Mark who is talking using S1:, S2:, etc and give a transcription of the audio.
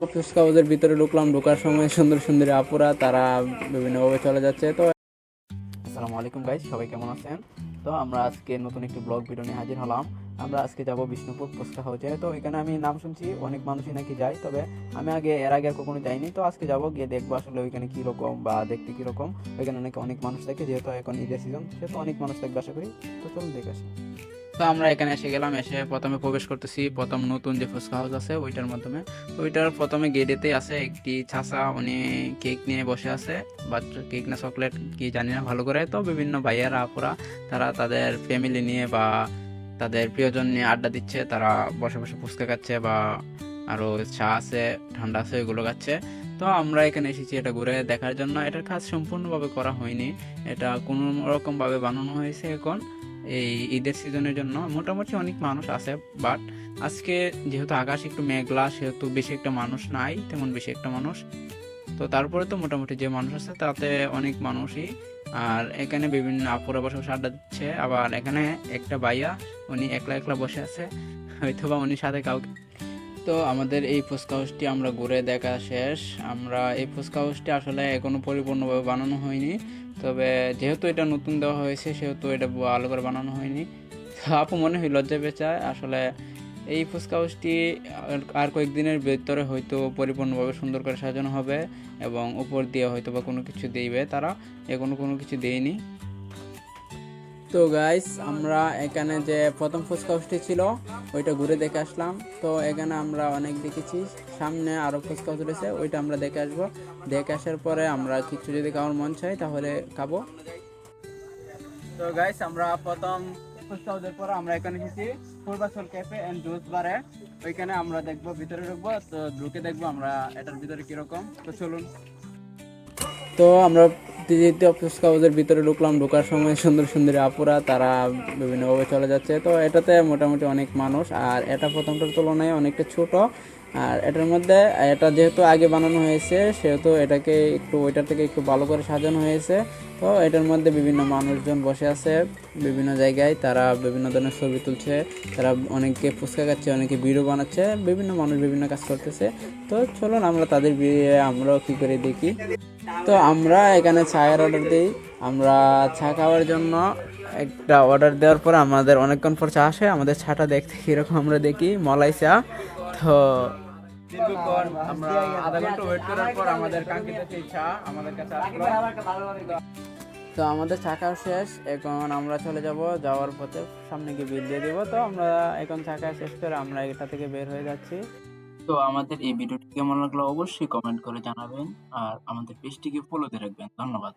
S1: ফুচকা হাউসের ভিতরে ঢুকলাম, ঢোকার সময় সুন্দর সুন্দরী আপুরা তারা বিভিন্নভাবে চলে যাচ্ছে। তো আসসালামু আলাইকুম গাইস, সবাই কেমন আছেন? তো আমরা আজকে নতুন একটি ব্লগ ভিডিও নিয়ে হাজির হলাম। আমরা আজকে যাব বিষ্ণুপুর ফুচকা হাউসে। তো এখানে আমি নাম শুনছি, অনেক মানুষই নাকি যায়, তবে আমি এর আগে আর কখনো যাইনি। তো আজকে যাব, গিয়ে দেখবো আসলে ওইখানে কীরকম বা দেখতে কীরকম। ওইখানে নাকি অনেক মানুষ থাকে, যেহেতু এখন ঈদের সিজন, সেহেতু অনেক মানুষ থাকবে আশা করি। তো চলুন দেখে আসি। তো আমরা এখানে এসে গেলাম, এসে প্রথমে প্রবেশ করতেছি প্রথম নতুন যে ফুচকা হাউস আছে ওইটার মাধ্যমে। তো ওইটার প্রথমে গেটেতেই আছে একটি চাচা, উনি কেক নিয়ে বসে আছে, বাচ্চা কেক না চকলেট কি জানি না ভালো করে। তো বিভিন্ন ভাইয়ারা আপুরা তারা তাদের ফ্যামিলি নিয়ে বা তাদের প্রিয়জন নিয়ে আড্ডা দিচ্ছে, তারা বসে বসে ফুচকা খাচ্ছে বা আরো চা আছে, ঠান্ডা আছে, ওইগুলো খাচ্ছে। তো আমরা এখানে এসেছি এটা ঘুরে দেখার জন্য। এটার কাজ সম্পূর্ণভাবে করা হয়নি, এটা কোনো রকম ভাবে বানানো হয়েছে এখন এই ঈদের সিজনের জন্য। মোটামুটি অনেক মানুষ আছে, বাট আজকে যেহেতু আকাশ একটু মেঘলা, সেহেতু বেশি একটা মানুষ নাই, তেমন বেশি একটা মানুষ। তো তারপরে তো মোটামুটি যে মানুষ আছে তাতে অনেক মানুষই। আর এখানে বিভিন্ন আপুরা বসে বসে আড্ডা দিচ্ছে। আবার এখানে একটা ভাইয়া, উনি একলা একলা বসে আছে, হয়তো বা উনি সাথে কাউকে। তো আমাদের এই ফুচকা হাউসটি আমরা ঘুরে দেখা শেষ। আমরা এই ফুচকা হাউসটি আসলে এখনো পরিপূর্ণভাবে বানানো হয়নি, তবে যেহেতু এটা নতুন দেওয়া হয়েছে সেহেতু এটা ভালো করে বানানো হয়নি। তো আপু মনে হয় লজ্জা পেঁচায় আসলে। এই ফুচকা হাউসটি আর কয়েকদিনের ভিতরে হয়তো পরিপূর্ণভাবে সুন্দর করে সাজানো হবে, এবং উপর দিয়ে হয়তো বা কোনো কিছু দেবে তারা, এখনো কোনো কিছু দেয়নি। তো গাইস, আমরা এখানে যে প্রথম ফুচকা হাউসটি ছিল ওইটা ঘুরে দেখে আসলাম। তো এখানে আমরা অনেক দেখেছি, সামনে আরও ফুচকা হাউস রয়েছে, ওইটা আমরা দেখে আসবো। দেখে আসার পরে আমরা কিছু যদি খাওয়ার মন চাই তাহলে খাবো। তো গাইস, আমরা প্রথম ফুচকা হাউসের পর আমরা এখানে এসেছি পূর্বাচল ক্যাফে এন্ড জুস বারে। ওইখানে আমরা দেখবো, ভিতরে ঢুকবো, তো ঢুকে দেখবো আমরা এটার ভিতরে কিরকম। তো চলুন। তো আমরা দ্বিতীয় ফুচকা হাউসের ভিতরে ঢুকলাম, ঢোকার সময় সুন্দর সুন্দরী আপুরা তারা বিভিন্নভাবে চলে যাচ্ছে। তো এটাতে মোটামুটি অনেক মানুষ, আর এটা প্রথমটার তুলনায় অনেকটা ছোট। আর এটার মধ্যে এটা যেহেতু আগে বানানো হয়েছে সেহেতু এটাকে একটু ওইটার থেকে একটু ভালো করে সাজানো হয়েছে। তো এটার মধ্যে বিভিন্ন মানুষজন বসে আছে বিভিন্ন জায়গায়, তারা বিভিন্ন ধরনের ছবি তুলছে, তারা অনেকে ফুচকা খাচ্ছে, অনেকে ভিডিও বানাচ্ছে, বিভিন্ন মানুষ বিভিন্ন কাজ করতেছে। তো চলুন আমরা তাদের বিয়ে আমরাও কী করে দেখি। তো আমরা এখানে চায়ের অর্ডার দিই। আমরা চা খাওয়ার জন্য একটা অর্ডার দেওয়ার পর আমাদের অনেকক্ষণ পর চা আসে। আমাদের চাটা দেখতে কীরকম আমরা দেখি, মলাই চা। তো দীর্ঘক্ষণ আমরা আধা ঘন্টা ওয়েট করার পর আমাদের কাঙ্ক্ষিত সেই চা আমাদের কাছে আসলো। তো আমাদের চা খাওয়া শেষ, এখন আমরা চলে যাব, যাওয়ার পথে সামনে গিয়ে বিল দিয়ে দেবো। তো আমরা এখন চা খাওয়া শেষ করে আমরা এটা থেকে বের হয়ে যাচ্ছি। তো আমাদের এই ভিডিওটি কেমন লাগলো অবশ্যই কমেন্ট করে জানাবেন, আর আমাদের পেজটিকে ফলো দিয়ে রাখবেন। ধন্যবাদ।